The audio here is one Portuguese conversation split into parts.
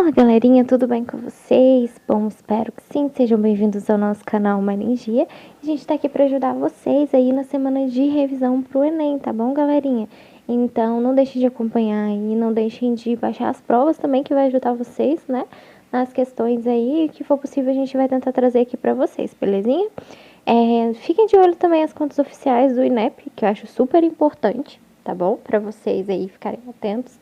Fala galerinha, tudo bem com vocês? Bom, espero que sim, sejam bem-vindos ao nosso canal Uma Energia. A gente tá aqui para ajudar vocês aí na semana de revisão pro Enem, tá bom galerinha? Então não deixem de acompanhar aí, não deixem de baixar as provas também que vai ajudar vocês, né? Nas questões aí, que for possível a gente vai tentar trazer aqui para vocês, belezinha? Fiquem de olho também as contas oficiais do INEP, que eu acho super importante, tá bom? Para vocês aí ficarem atentos.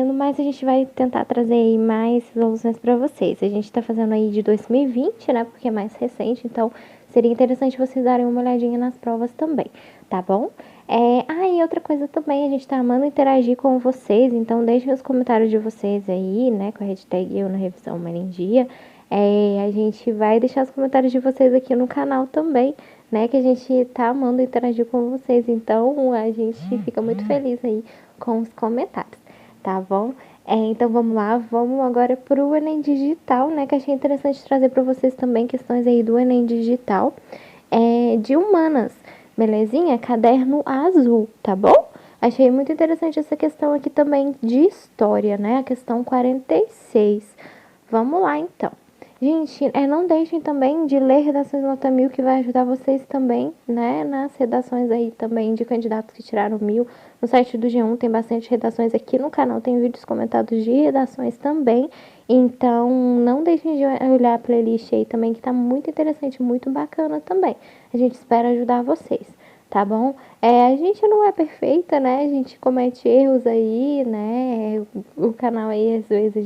No mais, a gente vai tentar trazer aí mais resoluções para vocês. A gente tá fazendo aí de 2020, né? Porque é mais recente, então seria interessante vocês darem uma olhadinha nas provas também, tá bom? E outra coisa também, a gente tá amando interagir com vocês, então deixem os comentários de vocês aí, né? Com a hashtag Eu na Revisão Uma Energia. A gente vai deixar os comentários de vocês aqui no canal também, né? Que a gente tá amando interagir com vocês, então a gente fica muito feliz aí com os comentários. Tá bom? Então vamos lá, vamos agora pro Enem Digital, né? Que achei interessante trazer para vocês também questões aí do Enem Digital de humanas, belezinha? Caderno azul, tá bom? Achei muito interessante essa questão aqui também de história, né? A questão 46. Vamos lá então. Gente, não deixem também de ler Redações Nota 1000, que vai ajudar vocês também, né? Nas redações aí também de candidatos que tiraram 1000. No site do G1 tem bastante redações, aqui no canal tem vídeos comentados de redações também. Então, não deixem de olhar a playlist aí também, que tá muito interessante, muito bacana também. A gente espera ajudar vocês, tá bom? A gente não é perfeita, né? A gente comete erros aí, né? O canal aí, às vezes, a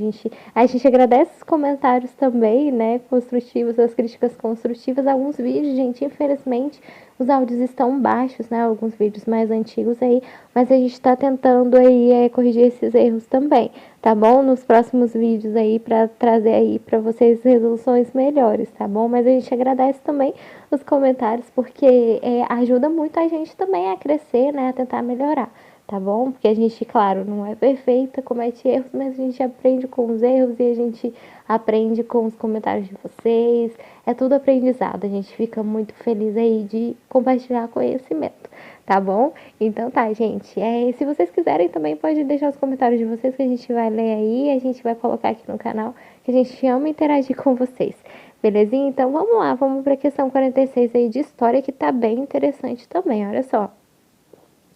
gente agradece os comentários também, né? Construtivos, as críticas construtivas. Alguns vídeos, gente, infelizmente, os áudios estão baixos, né? Alguns vídeos mais antigos aí, mas a gente tá tentando aí corrigir esses erros também, tá bom? Nos próximos vídeos aí, pra trazer aí pra vocês resoluções melhores, tá bom? Mas a gente agradece também os comentários, porque ajuda muito a gente também a crescer, né? A tentar melhorar, tá bom? Porque a gente, claro, não é perfeita, comete erros, mas a gente aprende com os erros e a gente aprende com os comentários de vocês. É tudo aprendizado, a gente fica muito feliz aí de compartilhar conhecimento, tá bom? Então tá, gente. Se vocês quiserem também pode deixar os comentários de vocês que a gente vai ler aí, a gente vai colocar aqui no canal, que a gente ama interagir com vocês. Belezinha? Então vamos lá, vamos para a questão 46 aí de história, que tá bem interessante também, olha só.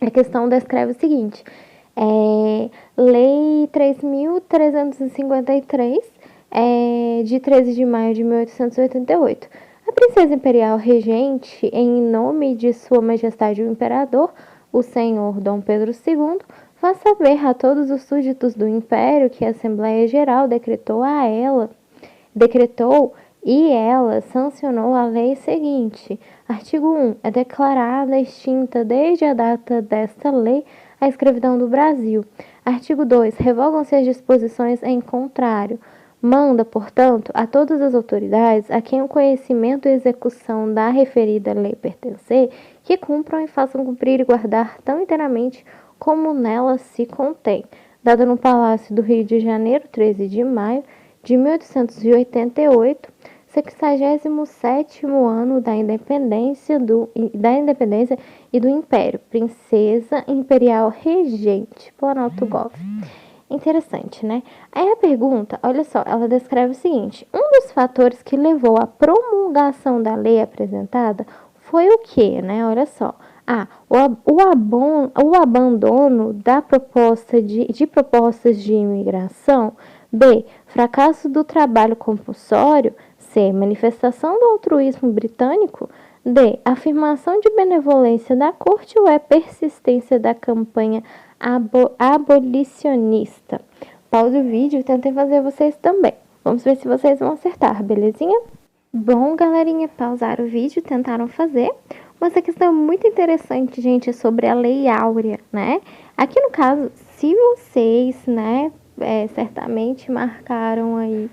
A questão descreve o seguinte: Lei 3.353, de 13 de maio de 1888. A princesa imperial regente, em nome de Sua Majestade o Imperador, o Senhor Dom Pedro II, faz saber a todos os súditos do Império que a Assembleia Geral decretou e ela sancionou a lei seguinte. Artigo 1. É declarada extinta desde a data desta lei a escravidão do Brasil. Artigo 2. Revogam-se as disposições em contrário. Manda, portanto, a todas as autoridades a quem o conhecimento e execução da referida lei pertencer, que cumpram e façam cumprir e guardar tão inteiramente como nela se contém. Dada no Palácio do Rio de Janeiro, 13 de maio de 1888, 67º ano da independência e do Império. Princesa Imperial Regente, Planalto Gov. Interessante, né? Aí a pergunta, olha só, ela descreve o seguinte: um dos fatores que levou à promulgação da lei apresentada foi o quê, né? Olha só. O abandono da proposta de propostas de imigração. B. Fracasso do trabalho compulsório. C. Manifestação do altruísmo britânico. D. Afirmação de benevolência da corte ou persistência da campanha abolicionista? Pause o vídeo e tentem fazer vocês também. Vamos ver se vocês vão acertar, belezinha? Bom, galerinha, pausaram o vídeo, tentaram fazer. Mas a questão é muito interessante, gente, sobre a Lei Áurea, né? Aqui no caso, se vocês, né, certamente marcaram aí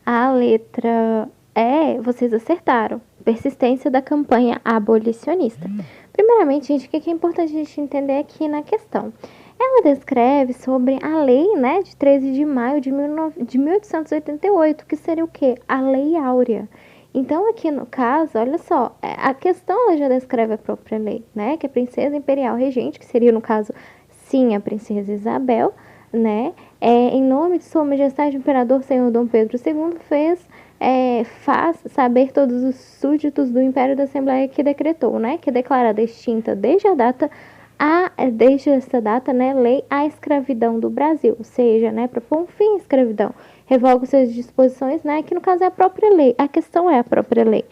a letra E, vocês acertaram. Persistência da campanha abolicionista. Primeiramente, gente, o que é importante a gente entender aqui na questão? Ela descreve sobre a lei, né, de 13 de maio de 1888, que seria o quê? A Lei Áurea. Então, aqui no caso, olha só, a questão ela já descreve a própria lei, né? Que a princesa imperial regente, que seria, no caso, sim, a princesa Isabel, né? em nome de Sua Majestade o Imperador Senhor Dom Pedro II, faz saber todos os súditos do Império da Assembleia que decretou, né, que é declarada extinta desde esta data, né, lei à escravidão do Brasil, ou seja, né, para pôr um fim à escravidão, revoga suas disposições, né, que no caso é a própria lei, a questão é a própria lei.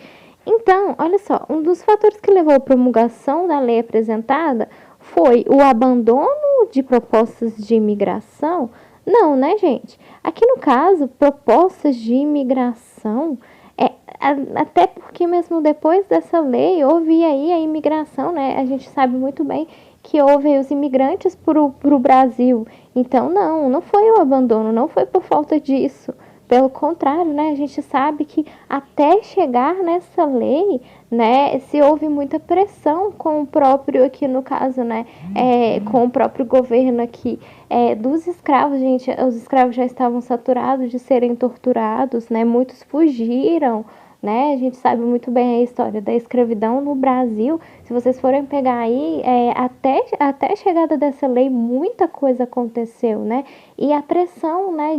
Então, olha só, um dos fatores que levou à promulgação da lei apresentada foi o abandono de propostas de imigração. Não, né, gente? Aqui no caso, propostas de imigração, até porque mesmo depois dessa lei houve aí a imigração, né? A gente sabe muito bem que houve os imigrantes para o Brasil. Então, não foi o abandono, não foi por falta disso. Pelo contrário, né, a gente sabe que até chegar nessa lei, né, se houve muita pressão com o próprio, aqui no caso, né, com o próprio governo aqui, dos escravos, gente, os escravos já estavam saturados de serem torturados, né, muitos fugiram, né, a gente sabe muito bem a história da escravidão no Brasil. Se vocês forem pegar aí, até a chegada dessa lei, muita coisa aconteceu, né, e a pressão, né,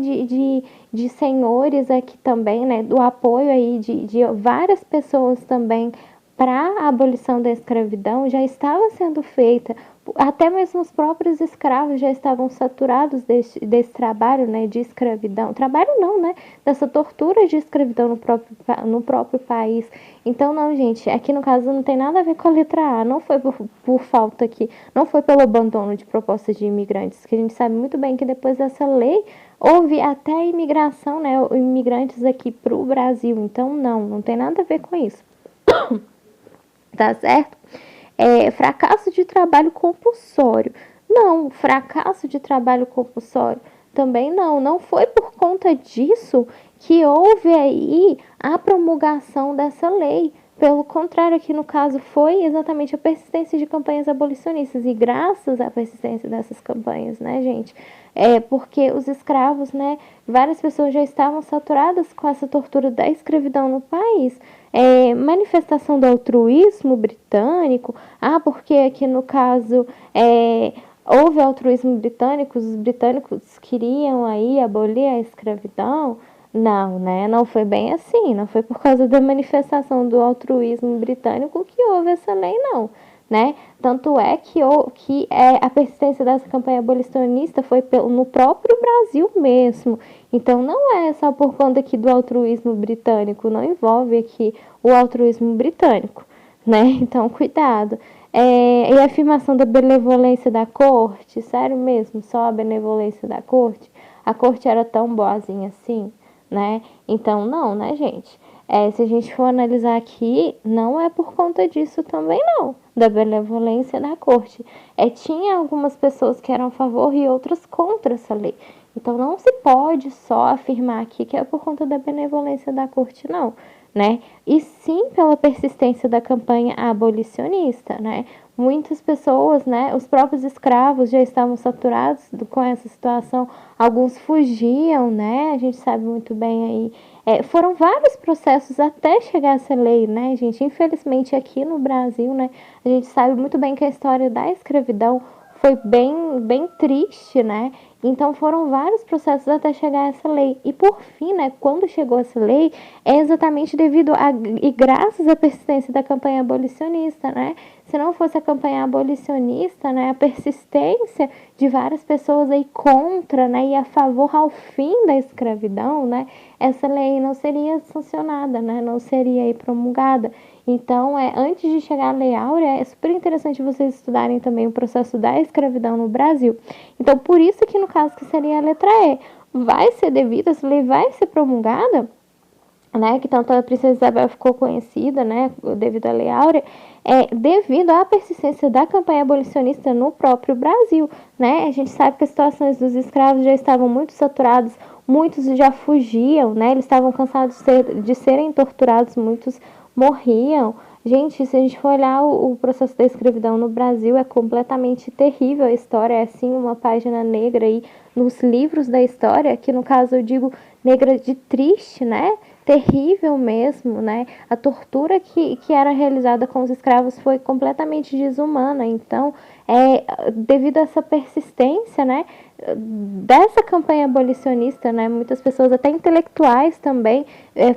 de senhores aqui também, né, do apoio aí de várias pessoas também para a abolição da escravidão já estava sendo feita. Até mesmo os próprios escravos já estavam saturados desse trabalho, né, de escravidão. Trabalho não, né, dessa tortura de escravidão no próprio país. Então, não, gente, aqui no caso não tem nada a ver com a letra A, não foi por falta aqui, não foi pelo abandono de propostas de imigrantes, que a gente sabe muito bem que depois dessa lei houve até a imigração, né, imigrantes aqui para o Brasil. Então, não tem nada a ver com isso. Tá certo? Fracasso de trabalho compulsório. Não, fracasso de trabalho compulsório também não foi por conta disso que houve aí a promulgação dessa lei. Pelo contrário, aqui no caso foi exatamente a persistência de campanhas abolicionistas, e graças à persistência dessas campanhas, né, gente? Porque os escravos, né, várias pessoas já estavam saturadas com essa tortura da escravidão no país. Manifestação do altruísmo britânico, porque aqui no caso houve altruísmo britânico, os britânicos queriam aí abolir a escravidão. Não, né? Não foi bem assim. Não foi por causa da manifestação do altruísmo britânico que houve essa lei, não, né? Tanto é que a persistência dessa campanha abolicionista foi no próprio Brasil mesmo. Então, não é só por conta aqui do altruísmo britânico, não envolve aqui o altruísmo britânico, né? Então, cuidado. E a afirmação da benevolência da corte, sério mesmo, só a benevolência da corte? A corte era tão boazinha assim, né? Então, não, né, gente? Se a gente for analisar aqui, não é por conta disso também, não, da benevolência da corte. Tinha algumas pessoas que eram a favor e outras contra essa lei. Então, não se pode só afirmar aqui que é por conta da benevolência da corte, não, né? E sim pela persistência da campanha abolicionista, né? Muitas pessoas, né, os próprios escravos já estavam saturados com essa situação, alguns fugiam, né, a gente sabe muito bem aí. Foram vários processos até chegar essa lei, né, gente? Infelizmente aqui no Brasil, né, a gente sabe muito bem que a história da escravidão foi bem triste, né? Então foram vários processos até chegar essa lei. E por fim, né, quando chegou essa lei, é exatamente e graças à persistência da campanha abolicionista, né? Se não fosse a campanha abolicionista, né, a persistência de várias pessoas aí contra, né, e a favor ao fim da escravidão, né, essa lei não seria sancionada, né, não seria aí promulgada. Então, antes de chegar à Lei Áurea, é super interessante vocês estudarem também o processo da escravidão no Brasil. Então, por isso que no caso que seria a letra E, vai ser devida, essa lei vai ser promulgada, né, que tanto a Princesa Isabel ficou conhecida, né, devido à Lei Áurea, devido à persistência da campanha abolicionista no próprio Brasil, né? A gente sabe que as situações dos escravos já estavam muito saturadas, muitos já fugiam, né? Eles estavam cansados de serem torturados, muitos morriam. Gente, se a gente for olhar o processo da escravidão no Brasil, é completamente terrível a história, é assim uma página negra aí nos livros da história, que no caso eu digo negra de triste, né? Terrível mesmo, né? A tortura que era realizada com os escravos foi completamente desumana. Então, devido a essa persistência, né, dessa campanha abolicionista, né, muitas pessoas, até intelectuais também,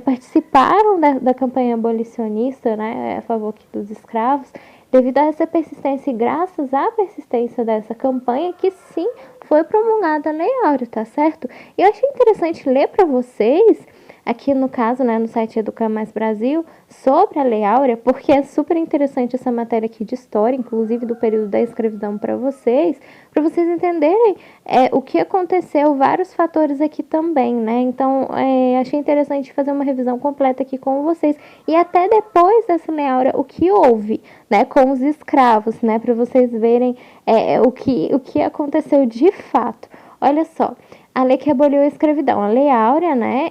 participaram da campanha abolicionista, né, a favor dos escravos, devido a essa persistência e graças à persistência dessa campanha que sim foi promulgada a Lei Áurea, tá certo? E eu achei interessante ler para vocês, aqui no caso, né, no site Educar Mais Brasil, sobre a Lei Áurea, porque é super interessante essa matéria aqui de história, inclusive do período da escravidão para vocês entenderem o que aconteceu, vários fatores aqui também, né? Então, achei interessante fazer uma revisão completa aqui com vocês. E até depois dessa Lei Áurea, o que houve, né, com os escravos, né, para vocês verem o que aconteceu de fato. Olha só, a lei que aboliu a escravidão, a Lei Áurea, né,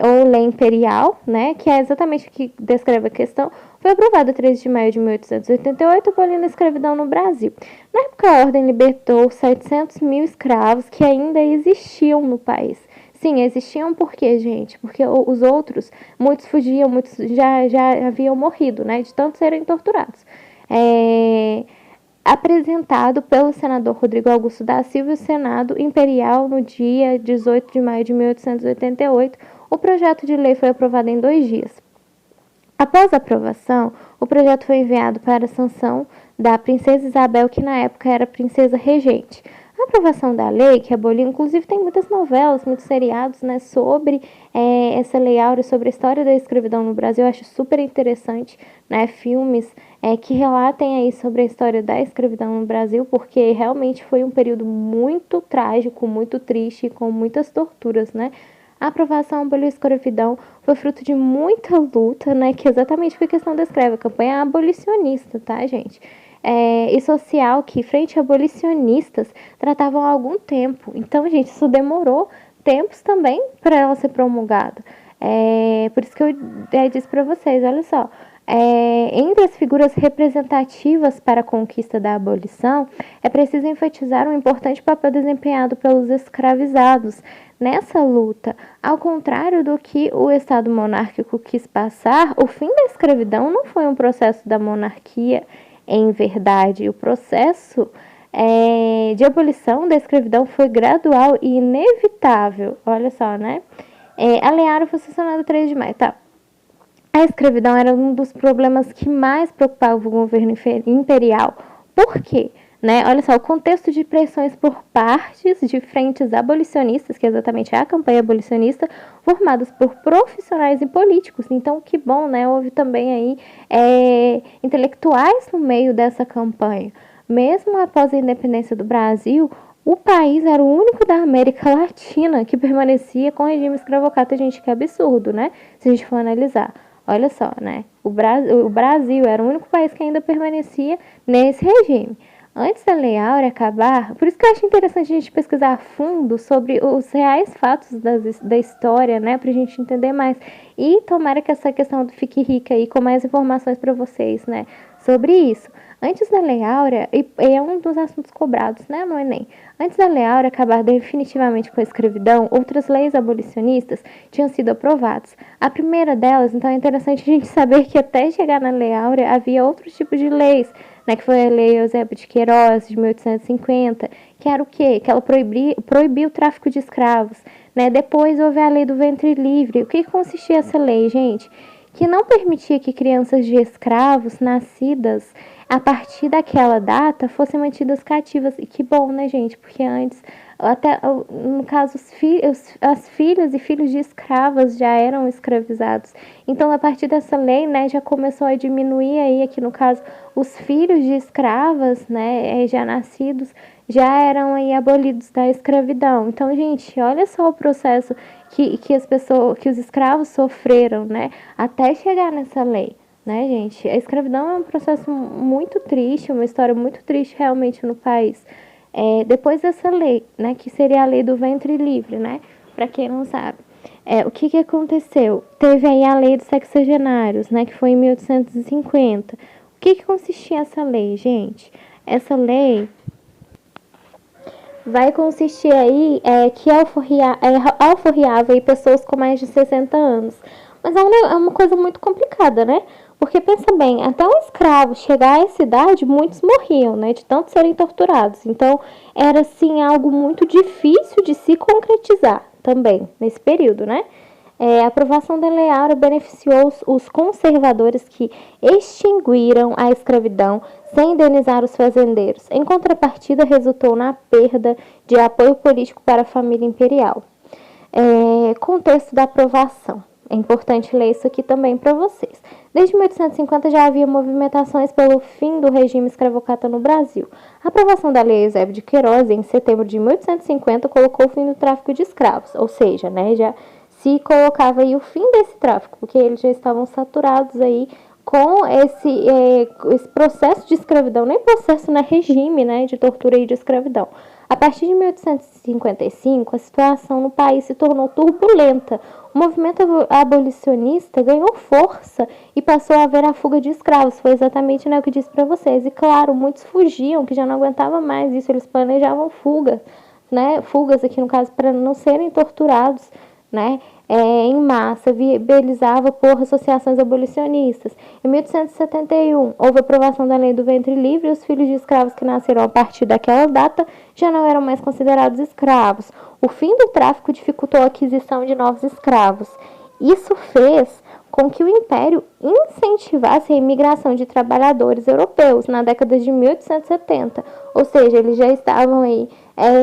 ou Lei Imperial, né, que é exatamente o que descreve a questão, foi aprovada 13 de maio de 1888, abolindo a escravidão no Brasil. Na época, a ordem libertou 700 mil escravos que ainda existiam no país. Sim, existiam por quê, gente? Porque os outros, muitos fugiam, muitos já haviam morrido, né, de tanto serem torturados. Apresentado pelo senador Rodrigo Augusto da Silva e o Senado Imperial no dia 18 de maio de 1888. O projeto de lei foi aprovado em 2 dias. Após a aprovação, o projeto foi enviado para a sanção da princesa Isabel, que na época era princesa regente. A aprovação da lei, que aboliu, inclusive tem muitas novelas, muitos seriados, né, sobre essa Lei Áurea, sobre a história da escravidão no Brasil. Eu acho super interessante, né, filmes que relatem aí sobre a história da escravidão no Brasil, porque realmente foi um período muito trágico, muito triste, com muitas torturas, né. A aprovação aboliu a escravidão foi fruto de muita luta, né, que exatamente foi a questão da escrava, a campanha abolicionista, tá, gente? E social que, frente a abolicionistas, tratavam há algum tempo. Então, gente, isso demorou tempos também para ela ser promulgada. Por isso que eu disse para vocês, olha só, entre as figuras representativas para a conquista da abolição, é preciso enfatizar um importante papel desempenhado pelos escravizados nessa luta. Ao contrário do que o Estado monárquico quis passar, o fim da escravidão não foi um processo da monarquia. Em verdade, o processo de abolição da escravidão foi gradual e inevitável. Olha só, né? A Lei Áurea foi sancionada 3 de maio, tá? A escravidão era um dos problemas que mais preocupava o governo imperial. Por quê? Né? Olha só, o contexto de pressões por partes de frentes abolicionistas, que exatamente é a campanha abolicionista, formadas por profissionais e políticos. Então, que bom, né? Houve também aí intelectuais no meio dessa campanha. Mesmo após a independência do Brasil, o país era o único da América Latina que permanecia com o regime escravocrata. Gente, que absurdo, né? Se a gente for analisar. Olha só, né? O Brasil era o único país que ainda permanecia nesse regime. Antes da Lei Áurea acabar, por isso que eu acho interessante a gente pesquisar a fundo sobre os reais fatos da história, né, pra gente entender mais. E tomara que essa questão fique rica aí com mais informações para vocês, né, sobre isso. Antes da Lei Áurea, e é um dos assuntos cobrados, né, no Enem. Antes da Lei Áurea acabar definitivamente com a escravidão, outras leis abolicionistas tinham sido aprovadas. A primeira delas, então é interessante a gente saber que até chegar na Lei Áurea havia outros tipos de leis, né, que foi a Lei Eusébio de Queiroz, de 1850, que era o quê? Que ela proibia o tráfico de escravos. Né? Depois houve a Lei do Ventre Livre. O que consistia essa lei, gente? Que não permitia que crianças de escravos nascidas a partir daquela data fossem mantidas cativas. E que bom, né, gente? Porque antes, até no caso, as filhas e filhos de escravas já eram escravizados. Então, a partir dessa lei, né, já começou a diminuir aí, aqui no caso, os filhos de escravas, né, já nascidos, já eram aí abolidos da escravidão. Então, gente, olha só o processo que os escravos sofreram, né, até chegar nessa lei. Né, gente? A escravidão é um processo muito triste, uma história muito triste realmente no país. Depois dessa lei, né, que seria a Lei do Ventre Livre, né, para quem não sabe. O que aconteceu? Teve aí a Lei dos Sexagenários, né, que foi em 1850. O que consistia essa lei, gente? Essa lei vai consistir aí que alforriava aí pessoas com mais de 60 anos. Mas é uma coisa muito complicada, né? Porque pensa bem, até um escravo chegar a essa idade, muitos morriam, né, de tanto serem torturados. Então, era assim algo muito difícil de se concretizar também nesse período, né? A aprovação da Lei Áurea beneficiou os conservadores que extinguiram a escravidão sem indenizar os fazendeiros. Em contrapartida, resultou na perda de apoio político para a família imperial. Contexto da aprovação. É importante ler isso aqui também para vocês. Desde 1850 já havia movimentações pelo fim do regime escravocrata no Brasil. A aprovação da Lei Eusébio de Queiroz, em setembro de 1850, colocou o fim do tráfico de escravos, ou seja, né, já se colocava aí o fim desse tráfico, porque eles já estavam saturados aí com esse processo de escravidão, nem processo, né, regime, né, de tortura e de escravidão. A partir de 1855, a situação no país se tornou turbulenta. O movimento abolicionista ganhou força e passou a haver a fuga de escravos. Foi exatamente, né, o que disse para vocês. E claro, muitos fugiam, que já não aguentavam mais isso. Eles planejavam fugas, né, fugas aqui no caso, para não serem torturados, né, em massa, viabilizava por associações abolicionistas. Em 1871, houve a aprovação da Lei do Ventre Livre e os filhos de escravos que nasceram a partir daquela data já não eram mais considerados escravos. O fim do tráfico dificultou a aquisição de novos escravos. Isso fez com que o Império incentivasse a imigração de trabalhadores europeus na década de 1870. Ou seja, eles já estavam aí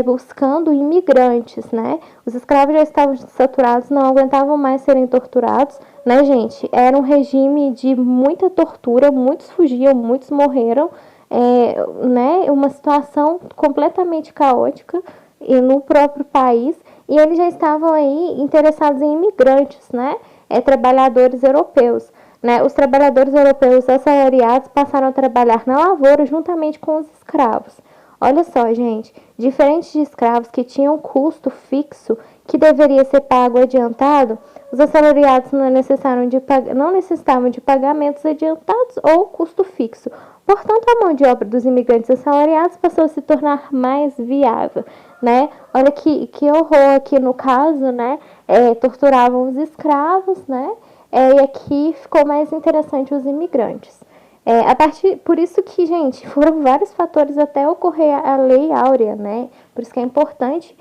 buscando imigrantes, né? Os escravos já estavam saturados, não aguentavam mais serem torturados, né, gente? Era um regime de muita tortura, muitos fugiam, muitos morreram, né? Uma situação completamente caótica e no próprio país, e eles já estavam aí interessados em imigrantes, né? Trabalhadores europeus. Né? Os trabalhadores europeus assalariados passaram a trabalhar na lavoura juntamente com os escravos. Olha só, gente, diferente de escravos que tinham custo fixo que deveria ser pago adiantado, os assalariados não necessitavam de pagamentos adiantados ou custo fixo. Portanto, a mão de obra dos imigrantes assalariados passou a se tornar mais viável, né? Olha que horror aqui no caso, né? Torturavam os escravos, né? E aqui ficou mais interessante os imigrantes. Por isso que, gente, foram vários fatores até ocorrer a Lei Áurea, né? Por isso que é importante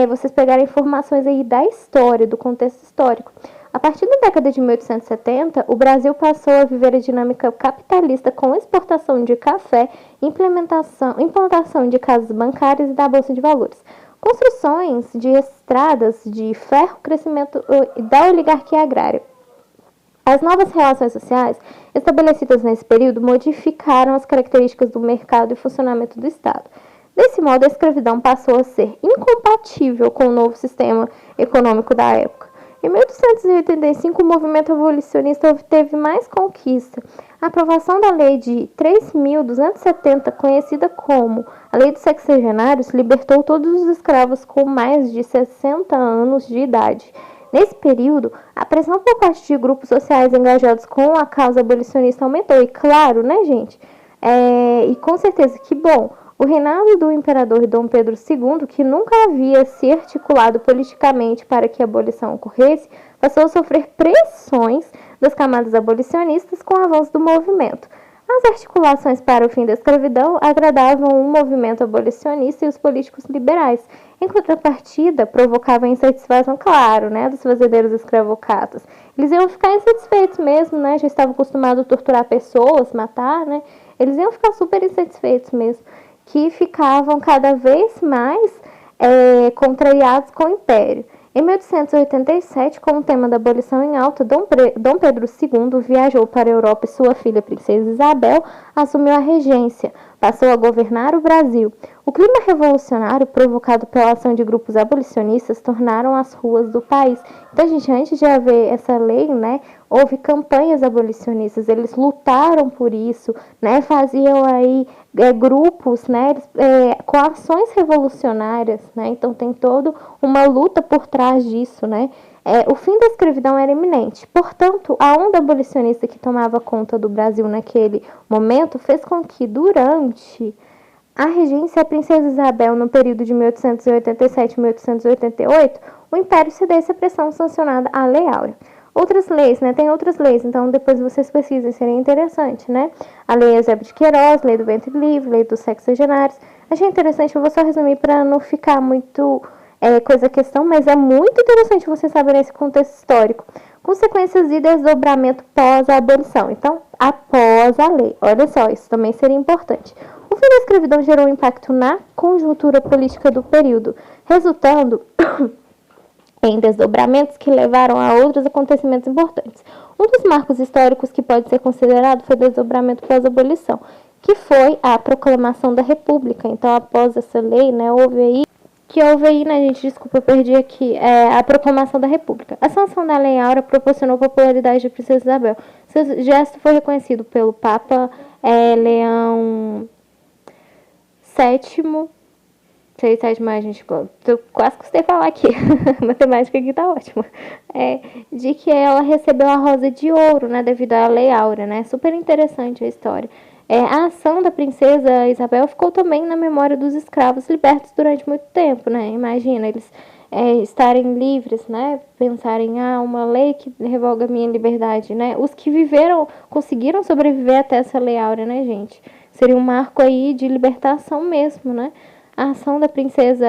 vocês pegarem informações aí da história, do contexto histórico. A partir da década de 1870, o Brasil passou a viver a dinâmica capitalista com exportação de café, implantação de casas bancárias e da Bolsa de Valores, construções de estradas de ferro, crescimento da oligarquia agrária. As novas relações sociais estabelecidas nesse período modificaram as características do mercado e funcionamento do Estado. Desse modo, a escravidão passou a ser incompatível com o novo sistema econômico da época. Em 1885, o movimento abolicionista obteve mais conquista. A aprovação da Lei de 3.270, conhecida como a Lei dos Sexagenários, libertou todos os escravos com mais de 60 anos de idade. Nesse período, a pressão por parte de grupos sociais engajados com a causa abolicionista aumentou. E claro, né, gente? E com certeza que bom. O reinado do imperador Dom Pedro II, que nunca havia se articulado politicamente para que a abolição ocorresse, passou a sofrer pressões das camadas abolicionistas com o avanço do movimento. As articulações para o fim da escravidão agradavam o movimento abolicionista e os políticos liberais. Em contrapartida, provocavam insatisfação, claro, né, dos fazendeiros escravocatas. Eles iam ficar insatisfeitos mesmo, né, já estavam acostumados a torturar pessoas, matar, né, eles iam ficar super insatisfeitos mesmo, que ficavam cada vez mais contrariados com o Império. Em 1887, com o tema da abolição em alta, Dom Pedro II viajou para a Europa e sua filha, Princesa Isabel, assumiu a regência, passou a governar o Brasil. O clima revolucionário provocado pela ação de grupos abolicionistas tornaram as ruas do país. Então, gente, antes de haver essa lei, né, houve campanhas abolicionistas, eles lutaram por isso, né, faziam aí grupos, né, com ações revolucionárias, né, então tem toda uma luta por trás disso, né. O fim da escravidão era iminente. Portanto, a onda abolicionista que tomava conta do Brasil naquele momento fez com que, durante a regência da Princesa Isabel, no período de 1887 e 1888, o Império cedesse à pressão sancionada à Lei Áurea. outras leis, né? Tem outras leis, então depois vocês pesquisem, seria interessante, né? A Lei Eusébio de Queiroz, Lei do Ventre Livre, Lei dos Sexagenários. Achei interessante, eu vou só resumir para não ficar muito coisa questão, mas é muito interessante você saber esse contexto histórico. Consequências e desdobramento pós a abolição. Então, após a lei. Olha só, isso também seria importante. O fim da escravidão gerou um impacto na conjuntura política do período, resultando em desdobramentos que levaram a outros acontecimentos importantes. Um dos marcos históricos que pode ser considerado foi o desdobramento pós-abolição, que foi a proclamação da República. Então, após essa lei, né, houve aí, né, gente, desculpa, eu perdi aqui, a proclamação da República. A sanção da Lei Áurea proporcionou popularidade da Princesa Isabel. Seu gesto foi reconhecido pelo Papa Leão VII. Sei mais, gente, eu quase custei falar aqui, matemática aqui tá ótima, de que ela recebeu a Rosa de Ouro, né, devido à Lei Áurea, né, super interessante a história. A ação da princesa Isabel ficou também na memória dos escravos libertos durante muito tempo, né, imagina, eles estarem livres, né, pensarem, uma lei que revoga a minha liberdade, né, os que viveram, conseguiram sobreviver até essa Lei Áurea, né, gente, seria um marco aí de libertação mesmo, né. A ação da princesa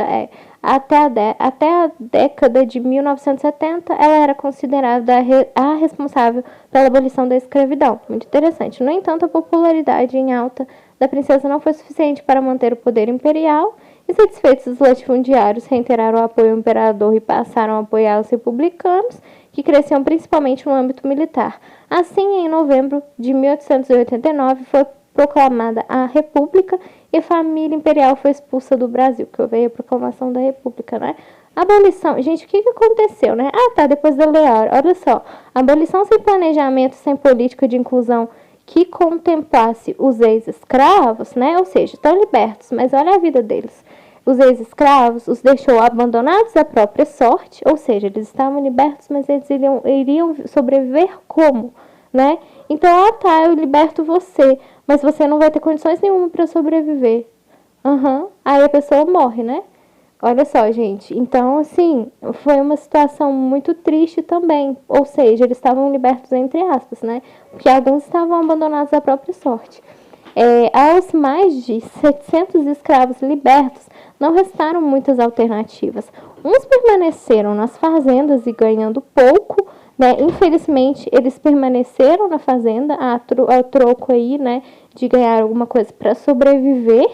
até a década de 1970, ela era considerada a responsável pela abolição da escravidão. Muito interessante. No entanto, a popularidade em alta da princesa não foi suficiente para manter o poder imperial, e satisfeitos os latifundiários reiteraram o apoio ao imperador e passaram a apoiar os republicanos, que cresciam principalmente no âmbito militar. Assim, em novembro de 1889, foi proclamada a República e a família imperial foi expulsa do Brasil, que houve a proclamação da República, né? Abolição, gente, o que aconteceu, né? Depois da Lei Áurea, olha só, abolição sem planejamento, sem política de inclusão que contemplasse os ex-escravos, né? Ou seja, estão libertos, mas olha a vida deles. Os ex-escravos os deixou abandonados à própria sorte, ou seja, eles estavam libertos, mas eles iriam sobreviver como, né? Então, eu liberto você, mas você não vai ter condições nenhuma para sobreviver. Aí a pessoa morre, né? Olha só, gente. Então, assim, foi uma situação muito triste também. Ou seja, eles estavam libertos entre aspas, né? Porque alguns estavam abandonados à própria sorte. Aos mais de 700 escravos libertos, não restaram muitas alternativas. Uns permaneceram nas fazendas e ganhando pouco, né? Infelizmente, eles permaneceram na fazenda ao troco aí, né, de ganhar alguma coisa para sobreviver,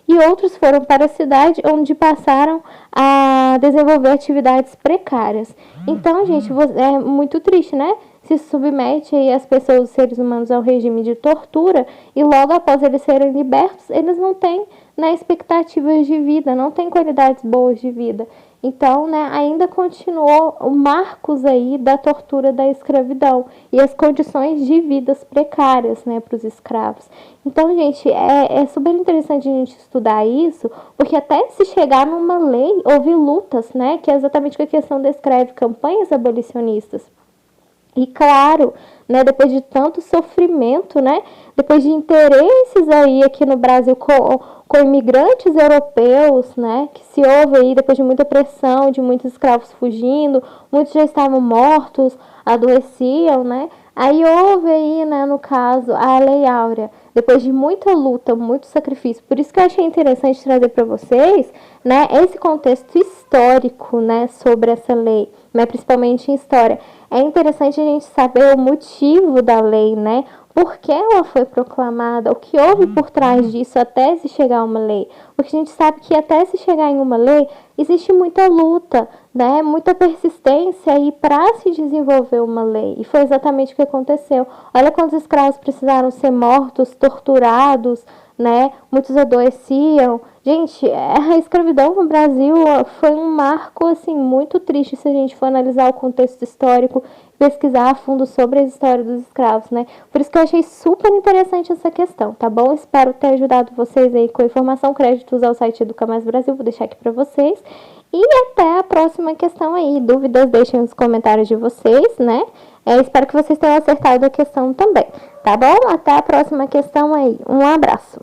e outros foram para a cidade, onde passaram a desenvolver atividades precárias. Então, gente, é muito triste, né? Se submete aí as pessoas, os seres humanos, ao regime de tortura, e logo após eles serem libertos, eles não têm, né, expectativas de vida, não têm qualidades boas de vida. Então, né, ainda continuou marcos aí da tortura da escravidão e as condições de vidas precárias, né, para os escravos. Então, gente, é super interessante a gente estudar isso, porque até se chegar numa lei, houve lutas, né, que é exatamente a questão da escreve campanhas abolicionistas. E claro, né, depois de tanto sofrimento, né, depois de interesses aí aqui no Brasil com imigrantes europeus, né, que se houve aí depois de muita pressão, de muitos escravos fugindo, muitos já estavam mortos, adoeciam, né, aí houve aí, né, no caso, a Lei Áurea, depois de muita luta, muito sacrifício. Por isso que eu achei interessante trazer para vocês, né, esse contexto histórico, né, sobre essa lei, né, principalmente em história. É interessante a gente saber o motivo da lei, né? Por que ela foi proclamada, o que houve por trás disso até se chegar a uma lei. Porque a gente sabe que até se chegar em uma lei, existe muita luta, né? Muita persistência aí para se desenvolver uma lei. E foi exatamente o que aconteceu. Olha quantos escravos precisaram ser mortos, torturados, né? Muitos adoeciam. Gente, a escravidão no Brasil foi um marco, assim, muito triste se a gente for analisar o contexto histórico, pesquisar a fundo sobre a história dos escravos, né? Por isso que eu achei super interessante essa questão, tá bom? Espero ter ajudado vocês aí com a informação, créditos ao site Educa Mais Brasil, vou deixar aqui pra vocês. E até a próxima questão aí. Dúvidas, deixem nos comentários de vocês, né? Espero que vocês tenham acertado a questão também, tá bom? Até a próxima questão aí. Um abraço.